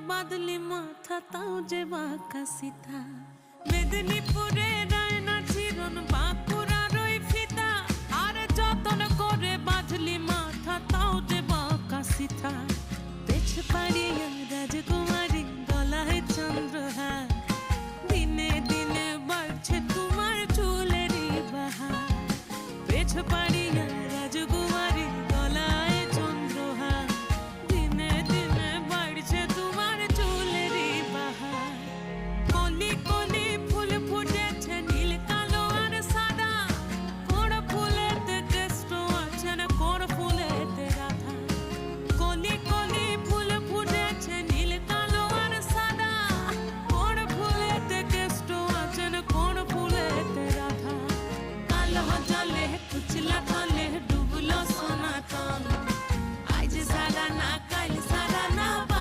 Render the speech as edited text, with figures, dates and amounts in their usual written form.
বাদলি মাথা তাও যে বাঁকা সিথা মেদিনীপুরে রায়না চিরন বাঁকুড়ার ওই ফিতা আর যতন করে বাঁধলি মাথা তাও যে বাঁকা সিথা পেছ পাড়িয়া রাজকুমারী গলায় চন্দ্রহার দিনে দিনে বাড়ছে তোমার চুলেরই বাহার পেছ পাড়ি